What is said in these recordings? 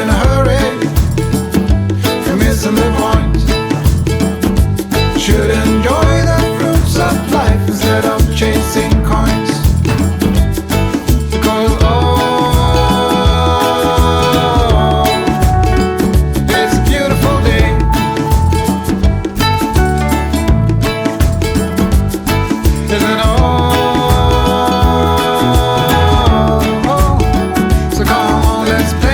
in a hurry if you're missing the point. Should enjoy the fruits of life instead of chasing coins. Cause oh, it's a beautiful day. Isn't it all? So come on, let's play.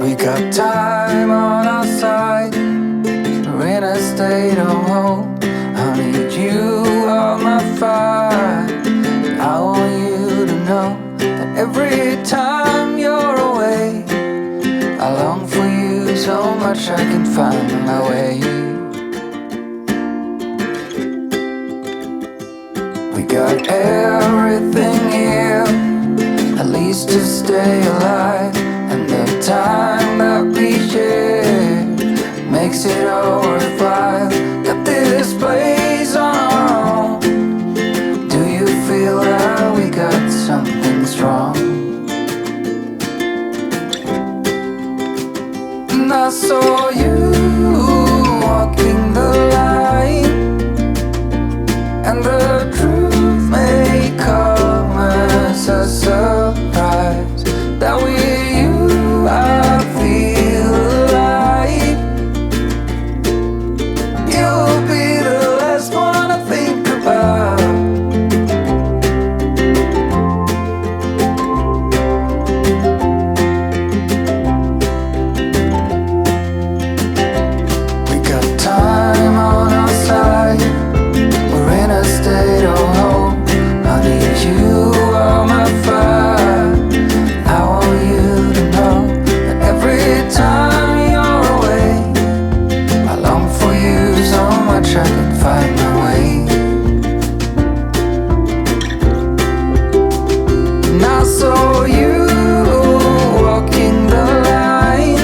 We got time on our side. We're in a state of hope. I need you on my fire. I want you to know that every time you're away, I long for you so much I can find my way. We got everything here, at least to stay alive. And the time that we share makes it all worthwhile. Got this place on our own. Do you feel that we got something strong? And I saw you walking the line, and the truth may come as a surprise that we I feel alive. You'll be the last one I think about. We got time on our side. We're in a state of hope. I need you on my fire. I want you to know every time you're away, I long for you so much I can find my way. And I saw you walking the line,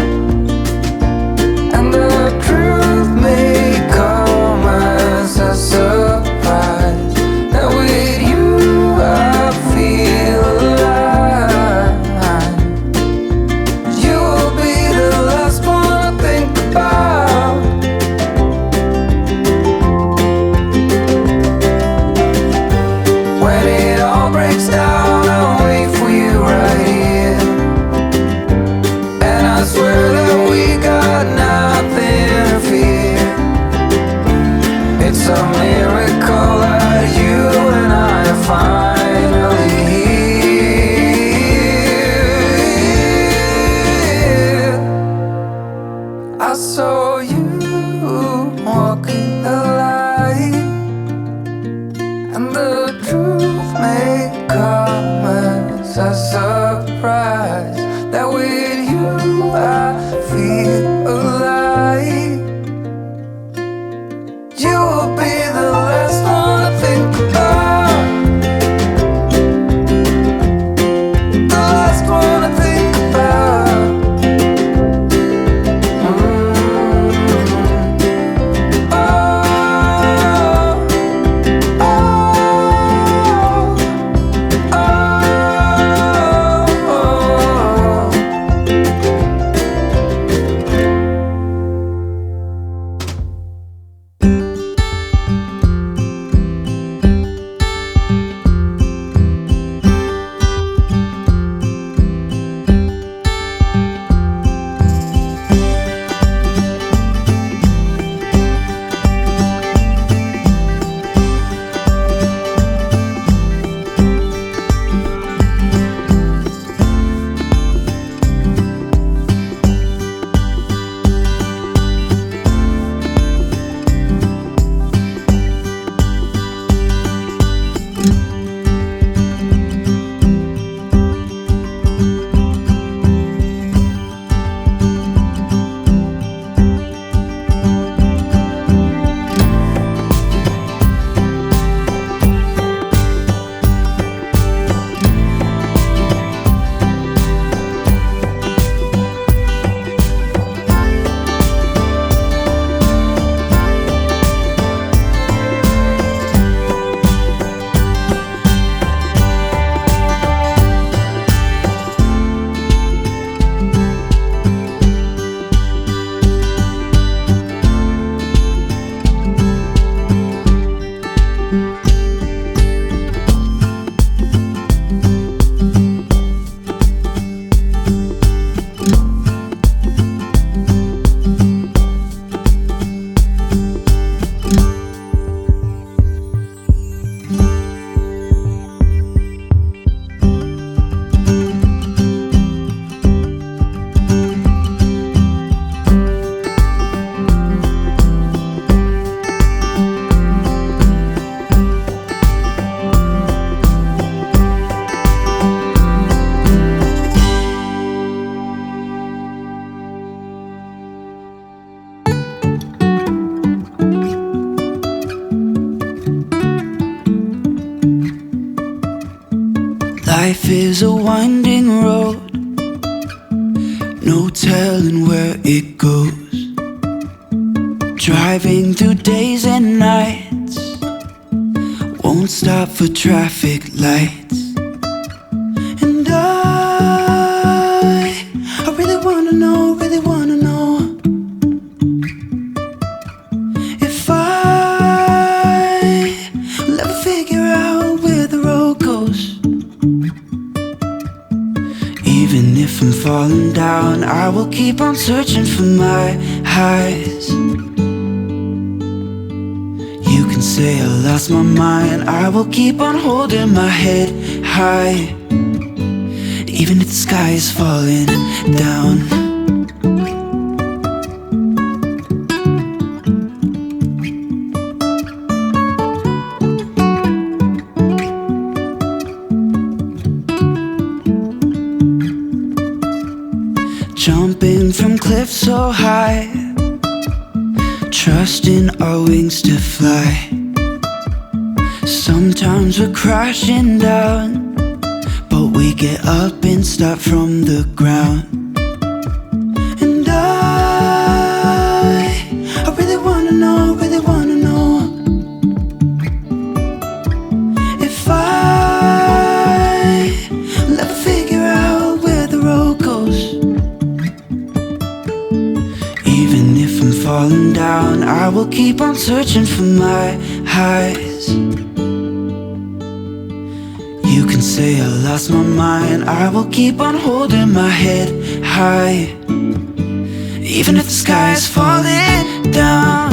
and the truth may come as a surprise that with you I feel alive. You will be the last one I think about. When it all breaks down, I'll wait for you right here. And I swear that we got nothing to fear. It's a miracle that you and I are finally here. I saw you walking the line, and the truth may come as a surprise that with you I feel alive. You will be the last one I think about. The last one I think about. Life is a winding road, no telling where it goes. Driving through days and nights, won't stop for traffic lights. And I really wanna know, really wanna know if I'll ever figure out where the road goes. Even if I'm falling down, I will keep on searching for my highs. You can say I lost my mind, I will keep on holding my head high. Even if the sky is falling down. Jumping from cliffs so high, trusting our wings to fly. Sometimes we're crashing down, but we get up and start from the ground. And I really wanna know, really wanna know if I'll ever figure out where the road goes. Even if I'm falling down, I will keep on searching for my highs. You can say I lost my mind, I will keep on holding my head high. Even if the sky is falling down,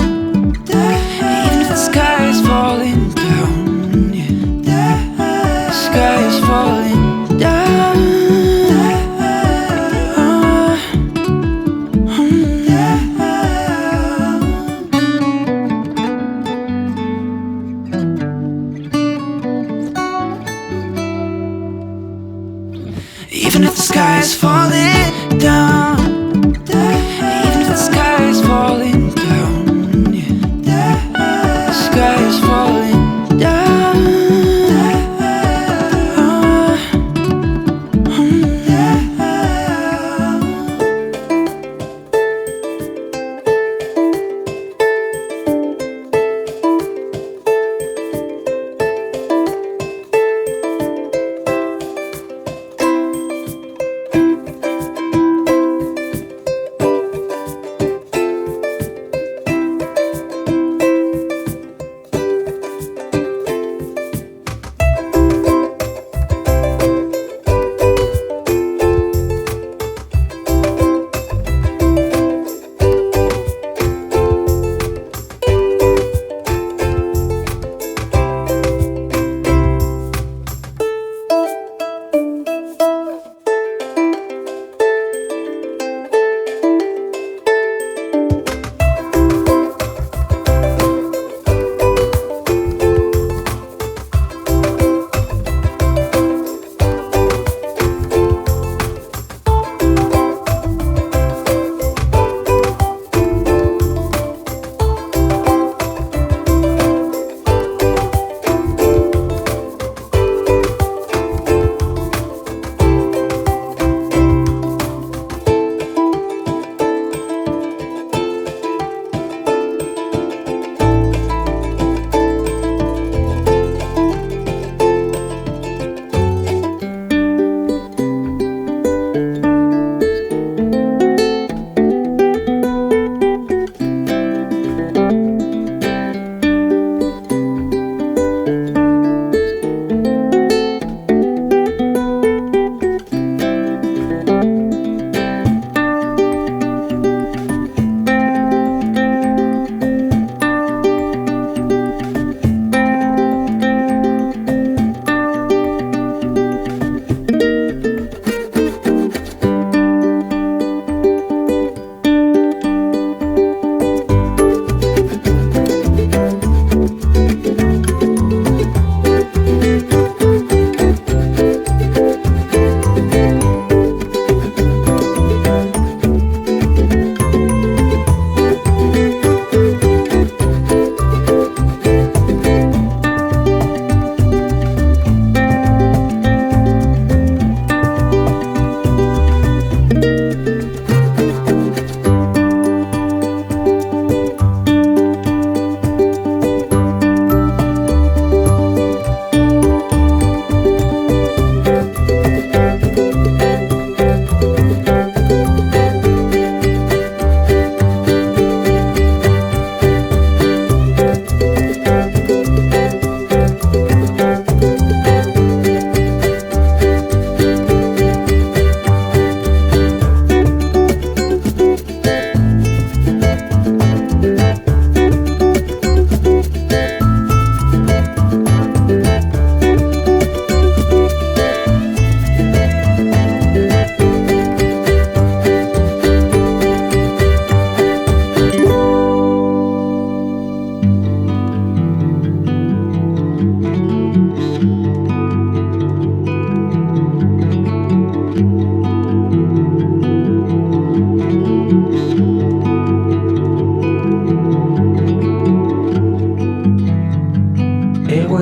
even if the sky is falling down, yeah. The sky is falling down. Even if the sky is falling down, even if the sky is falling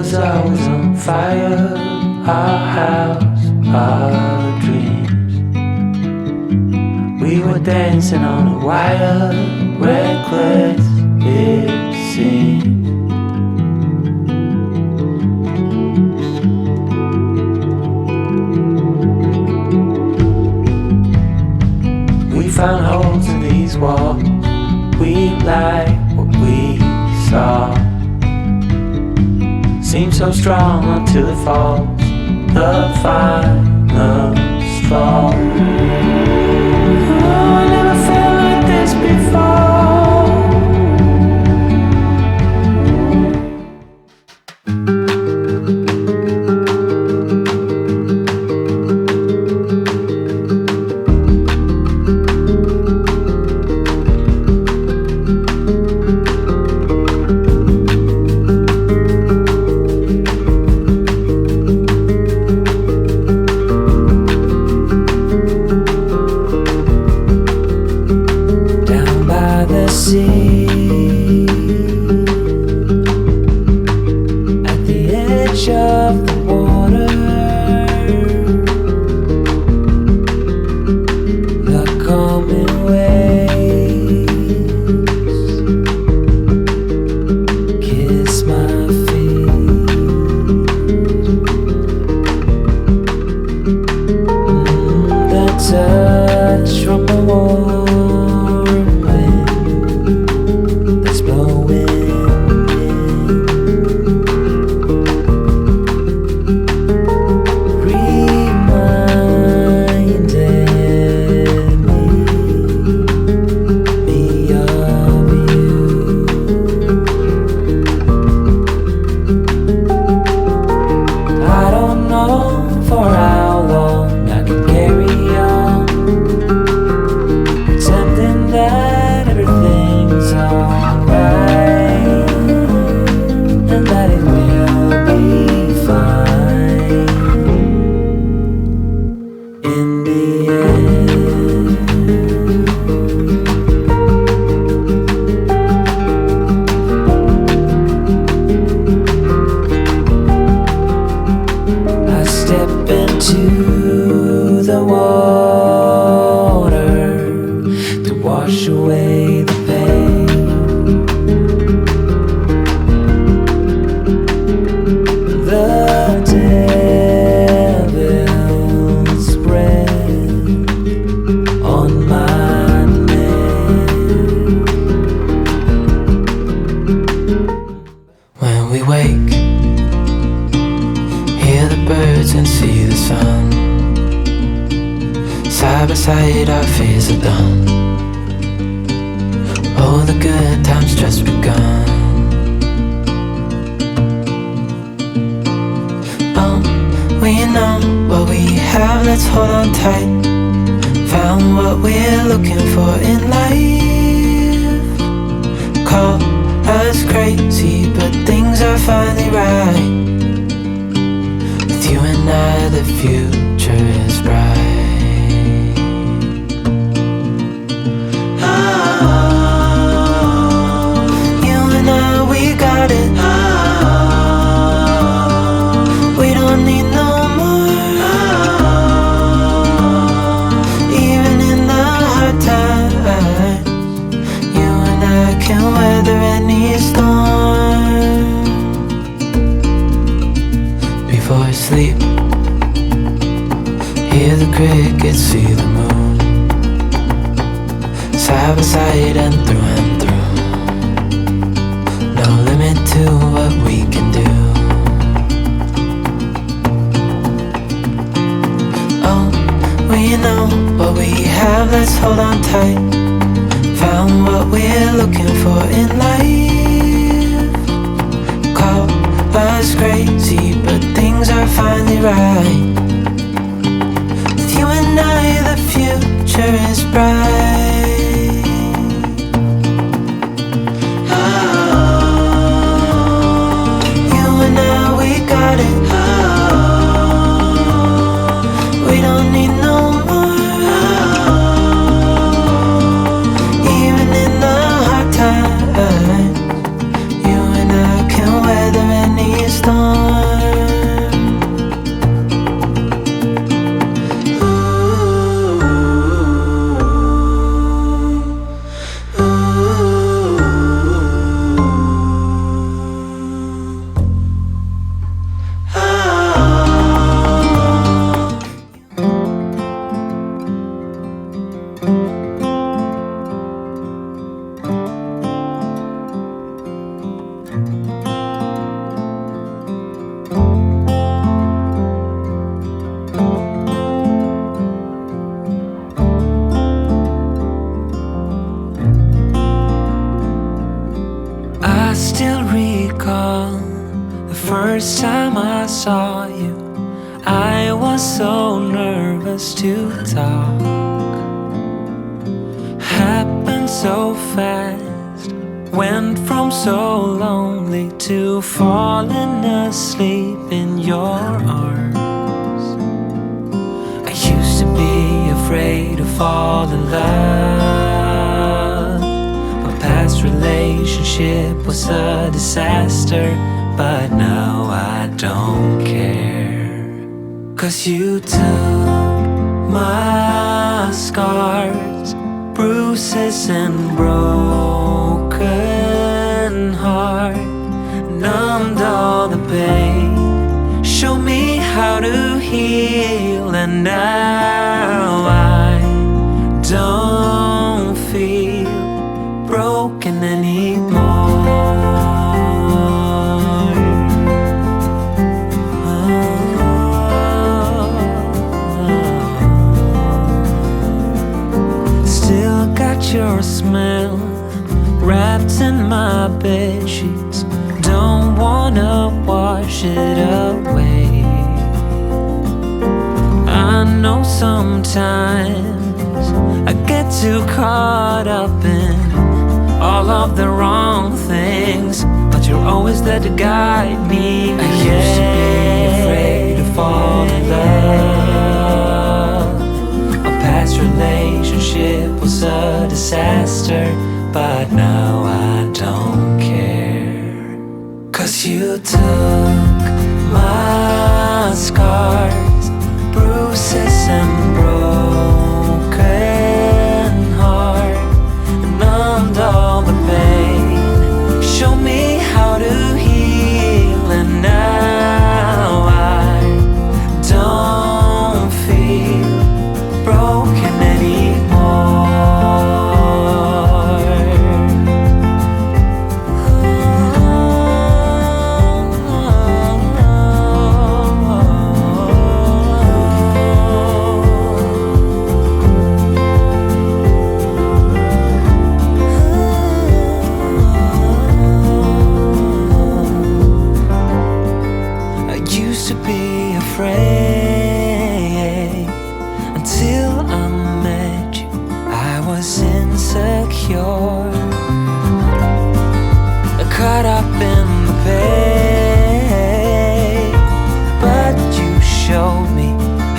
was always on fire. Our house, our dreams. We were dancing on a wire, reckless it seemed. We found holes in these walls. We like what we saw. Seems so strong until it falls. The final straw. Oh, I never felt like this before. Storm still recall the first time I saw you. I was so nervous to talk. Happened so fast. Went from so lonely to falling asleep in your arms. I used to be afraid to fall in love. My past relationship was a disaster, but now I don't care. 'Cause you took my scars, bruises and broken heart, numbed all the pain, show me how to heal, and now I don't feel broken anymore. Still got your smell wrapped in my bed sheets. Don't wanna wash it away. I know sometimes I get too caught up in all of the wrong things, but you're always there to guide me. I used to be afraid to fall in love. A past relationship was a disaster, but now I don't care. 'Cause you took my scars, bruises and broken heart, numbed all the pain, show me how to heal, and now I don't feel broken anymore. Until I met you, I was insecure, caught up in the pain, but you showed me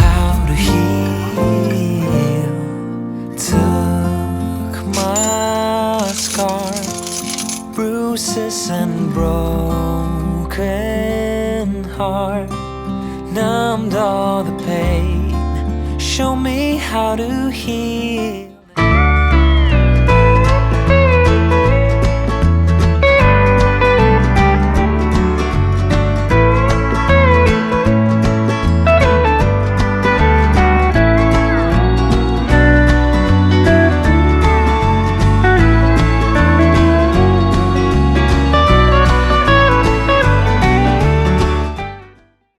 how to heal. Took my scars, bruises and broken heart, numbed all the pain, show me how to heal.